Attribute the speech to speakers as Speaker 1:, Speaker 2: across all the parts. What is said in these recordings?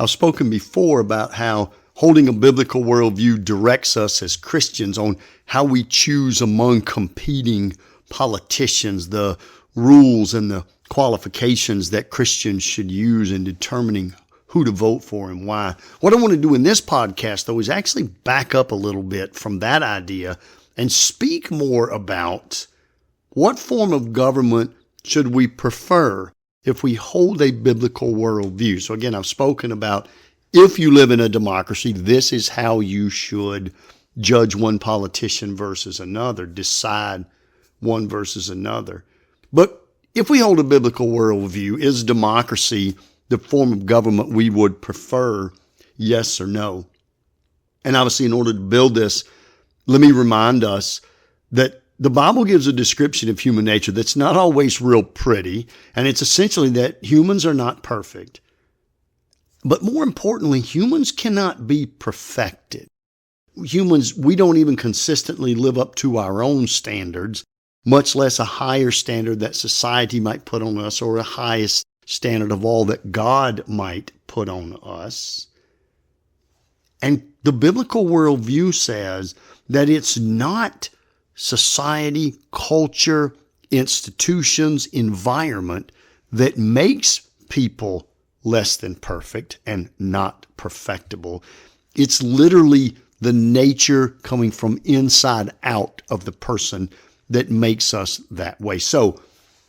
Speaker 1: I've spoken before about how holding a biblical worldview directs us as Christians on how we choose among competing politicians, the rules and the qualifications that Christians should use in determining who to vote for and why. What I want to do in this podcast, though, is actually back up a little bit from that idea and speak more about what form of government should we prefer if we hold a biblical worldview. So again, I've spoken about if you live in a democracy, this is how you should judge one politician versus another, decide one versus another. But if we hold a biblical worldview, is democracy the form of government we would prefer, yes or no? And obviously, in order to build this, let me remind us that the Bible gives a description of human nature that's not always real pretty, and it's essentially that humans are not perfect. But more importantly, humans cannot be perfected. Humans, we don't even consistently live up to our own standards, much less a higher standard that society might put on us or a highest standard of all that God might put on us. And the biblical worldview says that it's not society, culture, institutions, environment that makes people less than perfect and not perfectible. It's literally the nature coming from inside out of the person that makes us that way. So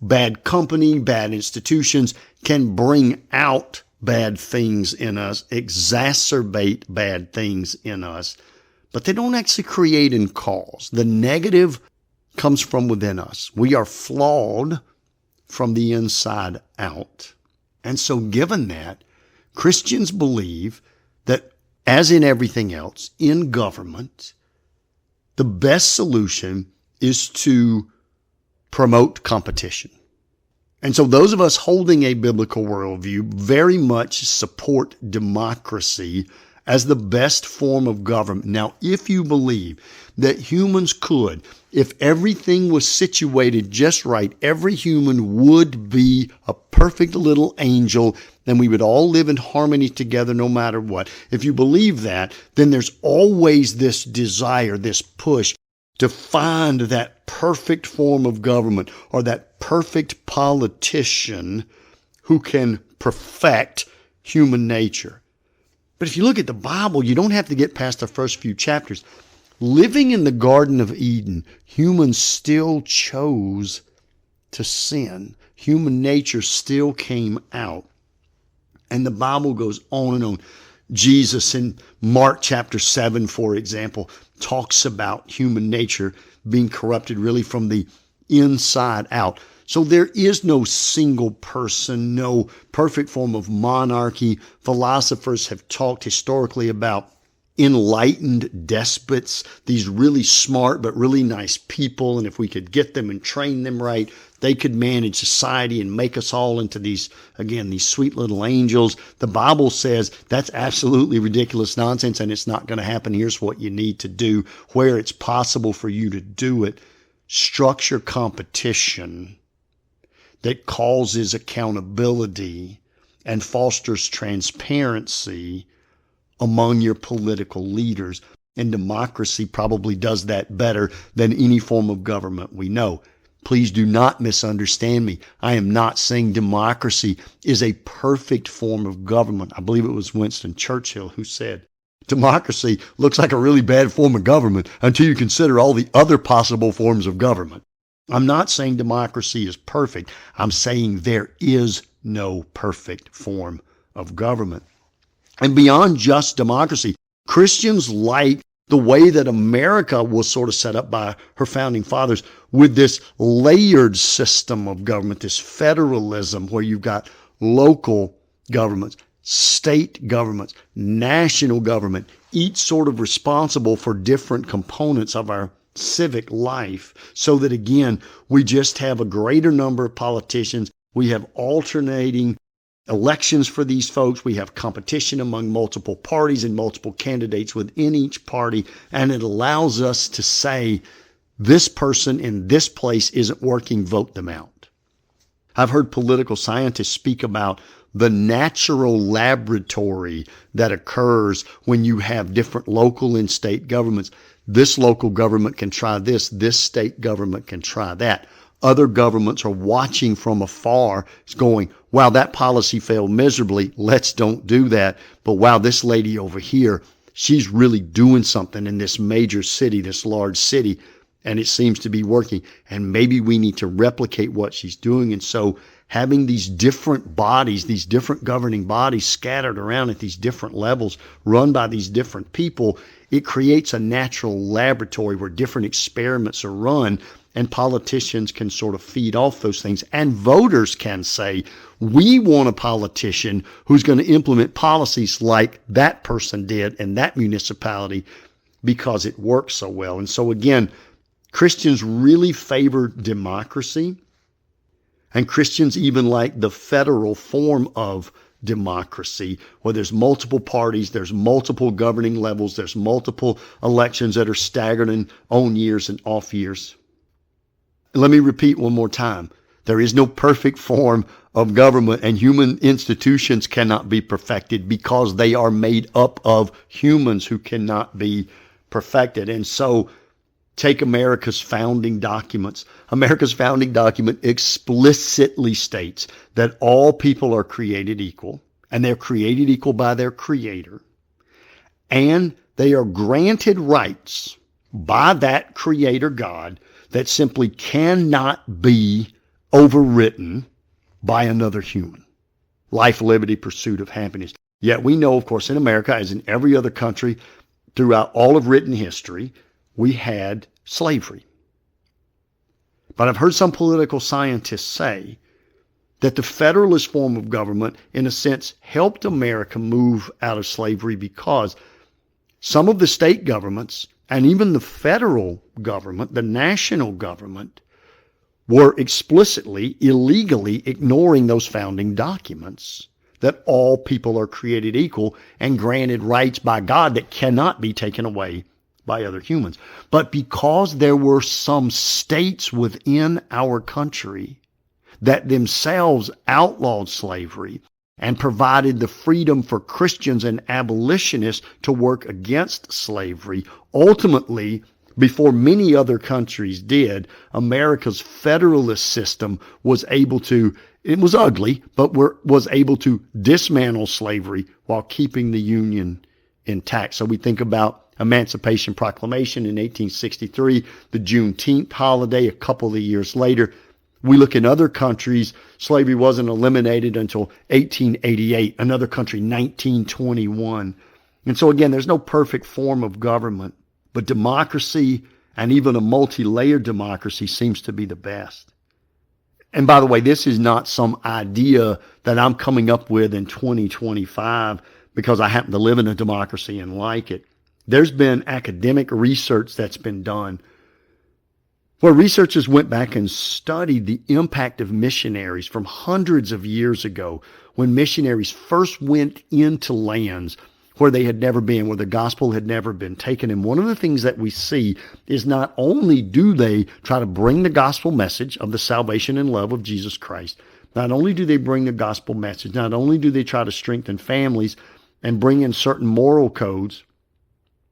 Speaker 1: bad company, bad institutions can bring out bad things in us, exacerbate bad things in us, but they don't actually create and cause. The negative comes from within us. We are flawed from the inside out. And so given that, Christians believe that, as in everything else, in government, the best solution is to promote competition. And so those of us holding a biblical worldview very much support democracy as the best form of government. Now, if you believe that humans could, if everything was situated just right, every human would be a perfect little angel and we would all live in harmony together no matter what. If you believe that, then there's always this desire, this push to find that perfect form of government or that perfect politician who can perfect human nature. But if you look at the Bible, you don't have to get past the first few chapters. Living in the Garden of Eden, humans still chose to sin. Human nature still came out. And the Bible goes on and on. Jesus in Mark chapter 7, for example, talks about human nature being corrupted really from the inside out. So there is no single person, no perfect form of monarchy. Philosophers have talked historically about enlightened despots, these really smart but really nice people. And if we could get them and train them right, they could manage society and make us all into these sweet little angels. The Bible says that's absolutely ridiculous nonsense and it's not going to happen. Here's what you need to do where it's possible for you to do it. Structure competition that causes accountability and fosters transparency among your political leaders. And democracy probably does that better than any form of government we know. Please do not misunderstand me. I am not saying democracy is a perfect form of government. I believe it was Winston Churchill who said, democracy looks like a really bad form of government until you consider all the other possible forms of government. I'm not saying democracy is perfect. I'm saying there is no perfect form of government. And beyond just democracy, Christians like the way that America was sort of set up by her founding fathers with this layered system of government, this federalism where you've got local governments, state governments, national government, each sort of responsible for different components of our civic life, so that again, we just have a greater number of politicians. We have alternating elections for these folks. We have competition among multiple parties and multiple candidates within each party. And it allows us to say, this person in this place isn't working, vote them out. I've heard political scientists speak about the natural laboratory that occurs when you have different local and state governments. This local government can try this state government can try that. Other governments are watching from afar. It's going, wow, that policy failed miserably. Let's don't do that. But wow, this lady over here, she's really doing something in this major city, this large city, and it seems to be working. And maybe we need to replicate what she's doing. And so having these different bodies, these different governing bodies scattered around at these different levels, run by these different people, it creates a natural laboratory where different experiments are run, and politicians can sort of feed off those things. And voters can say, we want a politician who's going to implement policies like that person did in that municipality because it works so well. And so again, Christians really favor democracy, and Christians even like the federal form of democracy, where there's multiple parties, there's multiple governing levels, there's multiple elections that are staggered in on years and off years. Let me repeat one more time. There is no perfect form of government, and human institutions cannot be perfected because they are made up of humans who cannot be perfected. And so take America's founding documents. America's founding document explicitly states that all people are created equal, and they're created equal by their Creator, and they are granted rights by that Creator God that simply cannot be overwritten by another human. Life, liberty, pursuit of happiness. Yet we know, of course, in America, as in every other country throughout all of written history, we had slavery. But I've heard some political scientists say that the federalist form of government, in a sense, helped America move out of slavery because some of the state governments and even the federal government, the national government, were explicitly, illegally ignoring those founding documents that all people are created equal and granted rights by God that cannot be taken away by other humans. But because there were some states within our country that themselves outlawed slavery and provided the freedom for Christians and abolitionists to work against slavery, ultimately, before many other countries did, America's federalist system was able to, it was ugly, but was able to dismantle slavery while keeping the Union intact. So we think about Emancipation Proclamation in 1863, the Juneteenth holiday a couple of years later. We look in other countries, slavery wasn't eliminated until 1888, another country 1921. And so again, there's no perfect form of government, but democracy, and even a multi-layered democracy, seems to be the best. And by the way, this is not some idea that I'm coming up with in 2025 because I happen to live in a democracy and like it. There's been academic research that's been done where researchers went back and studied the impact of missionaries from hundreds of years ago when missionaries first went into lands where they had never been, where the gospel had never been taken. And one of the things that we see is not only do they try to bring the gospel message of the salvation and love of Jesus Christ, not only do they bring the gospel message, not only do they try to strengthen families and bring in certain moral codes,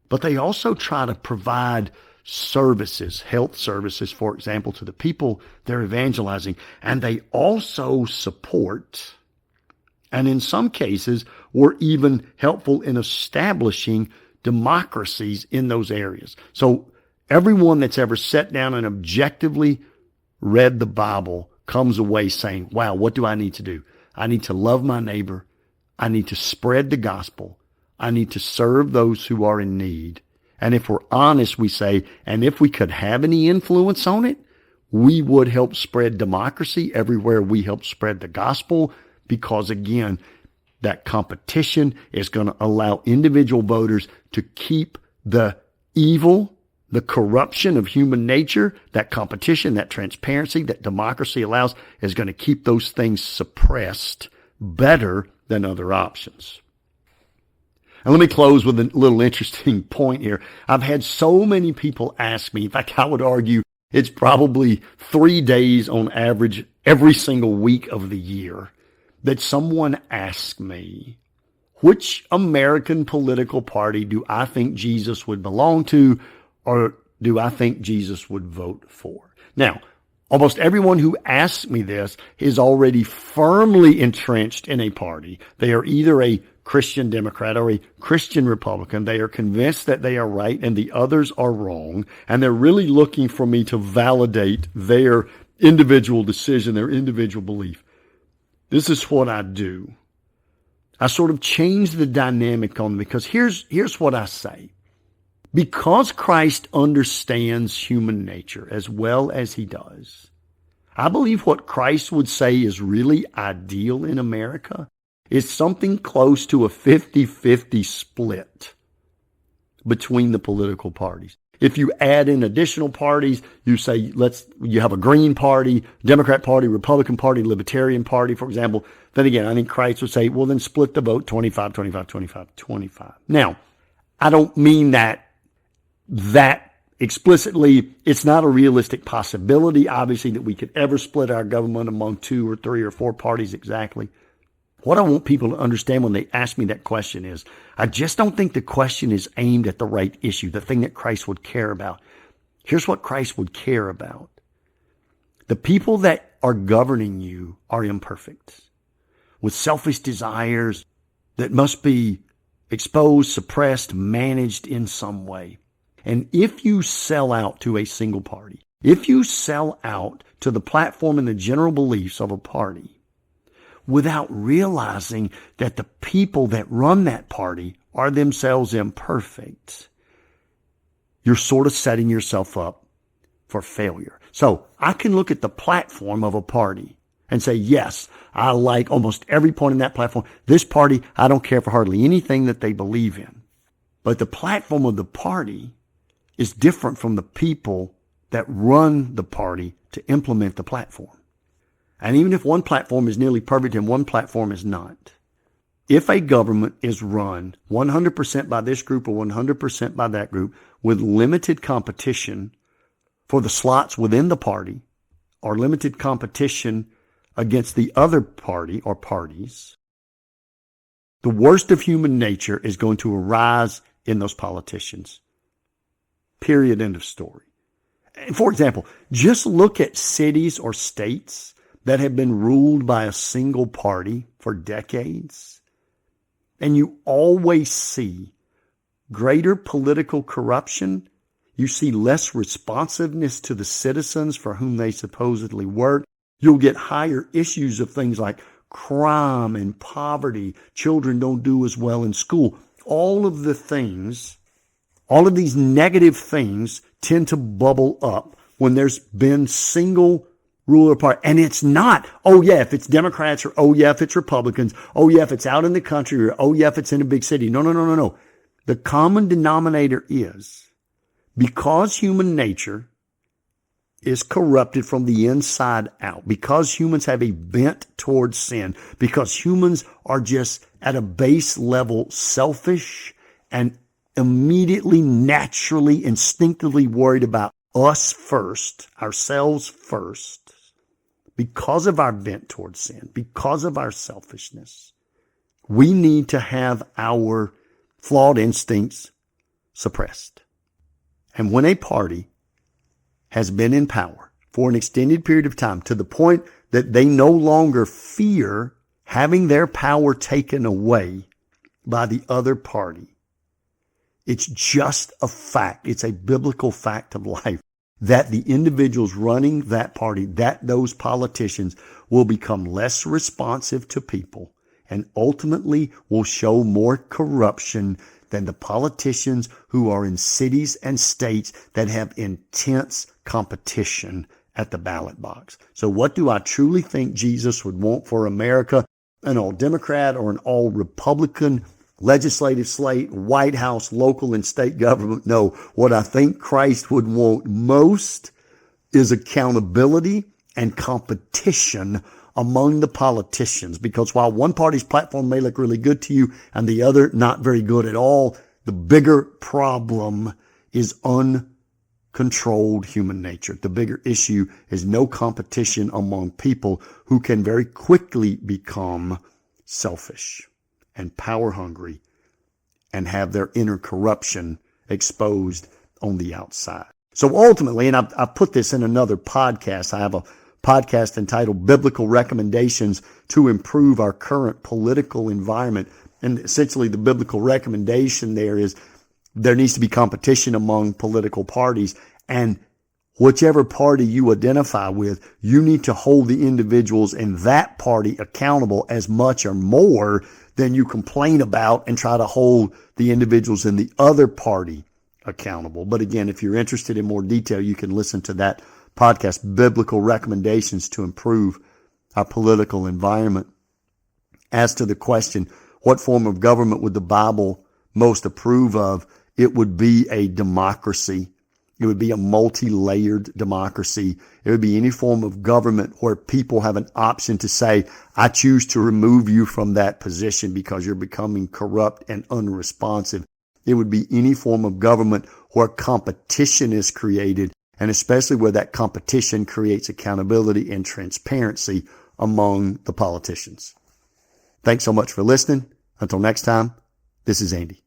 Speaker 1: but they also try to provide services, health services, for example, to the people they're evangelizing. And they also support, and in some cases were even helpful in establishing democracies in those areas. So everyone that's ever sat down and objectively read the Bible comes away saying, wow, what do I need to do? I need to love my neighbor. I need to spread the gospel. I need to serve those who are in need. And if we're honest, we say, and if we could have any influence on it, we would help spread democracy everywhere we help spread the gospel, because again, that competition is going to allow individual voters to keep the evil, the corruption of human nature, that competition, that transparency, that democracy allows, is going to keep those things suppressed better than other options. And let me close with a little interesting point here. I've had so many people ask me, in fact, I would argue it's probably 3 days on average every single week of the year, that someone asked me, which American political party do I think Jesus would belong to, or do I think Jesus would vote for? Now, almost everyone who asks me this is already firmly entrenched in a party. They are either a Christian Democrat or a Christian Republican. They are convinced that they are right and the others are wrong, and they're really looking for me to validate their individual decision, their individual belief. This is what I do. I sort of change the dynamic on them, because here's what I say. Because Christ understands human nature as well as he does, I believe what Christ would say is really ideal in America is something close to a 50-50 split between the political parties. If you add in additional parties, you say, you have a Green Party, Democrat Party, Republican Party, Libertarian Party, for example, then again, I think Christ would say, well, then split the vote 25, 25, 25, 25. Now, I don't mean that explicitly. It's not a realistic possibility, obviously, that we could ever split our government among 2 or 3 or 4 parties exactly. What I want people to understand when they ask me that question is, I just don't think the question is aimed at the right issue, the thing that Christ would care about. Here's what Christ would care about. The people that are governing you are imperfect, with selfish desires that must be exposed, suppressed, managed in some way. And if you sell out to a single party, if you sell out to the platform and the general beliefs of a party, without realizing that the people that run that party are themselves imperfect, you're sort of setting yourself up for failure. So I can look at the platform of a party and say, yes, I like almost every point in that platform. This party, I don't care for hardly anything that they believe in. But the platform of the party is different from the people that run the party to implement the platform. And even if one platform is nearly perfect and one platform is not, if a government is run 100% by this group or 100% by that group with limited competition for the slots within the party or limited competition against the other party or parties, the worst of human nature is going to arise in those politicians. Period. End of story. For example, just look at cities or states that have been ruled by a single party for decades, and you always see greater political corruption. You see less responsiveness to the citizens for whom they supposedly work. You'll get higher issues of things like crime and poverty. Children don't do as well in school. All of these negative things tend to bubble up when there's been single ruler party. And it's not, oh yeah, if it's Democrats, or oh yeah, if it's Republicans, oh yeah, if it's out in the country, or oh yeah, if it's in a big city. No. The common denominator is, because human nature is corrupted from the inside out, because humans have a bent towards sin, because humans are just at a base level selfish and immediately, naturally, instinctively worried about us first, ourselves first, because of our bent towards sin, because of our selfishness, we need to have our flawed instincts suppressed. And when a party has been in power for an extended period of time to the point that they no longer fear having their power taken away by the other party, it's just a fact. It's a biblical fact of life that the individuals running that party, that those politicians will become less responsive to people and ultimately will show more corruption than the politicians who are in cities and states that have intense competition at the ballot box. So what do I truly think Jesus would want for America? An all Democrat or an all Republican legislative slate, White House, local and state government? No. What I think Christ would want most is accountability and competition among the politicians. Because while one party's platform may look really good to you and the other not very good at all, the bigger problem is controlled human nature. The bigger issue is no competition among people who can very quickly become selfish and power hungry and have their inner corruption exposed on the outside. So ultimately, and I've put this in another podcast, I have a podcast entitled Biblical Recommendations to Improve Our Current Political Environment. And essentially the biblical recommendation there is there needs to be competition among political parties, and whichever party you identify with, you need to hold the individuals in that party accountable as much or more than you complain about and try to hold the individuals in the other party accountable. But again, if you're interested in more detail, you can listen to that podcast, Biblical Recommendations to Improve Our Political Environment. As to the question, what form of government would the Bible most approve of? It would be a democracy. It would be a multi-layered democracy. It would be any form of government where people have an option to say, I choose to remove you from that position because you're becoming corrupt and unresponsive. It would be any form of government where competition is created, and especially where that competition creates accountability and transparency among the politicians. Thanks so much for listening. Until next time, this is Andy.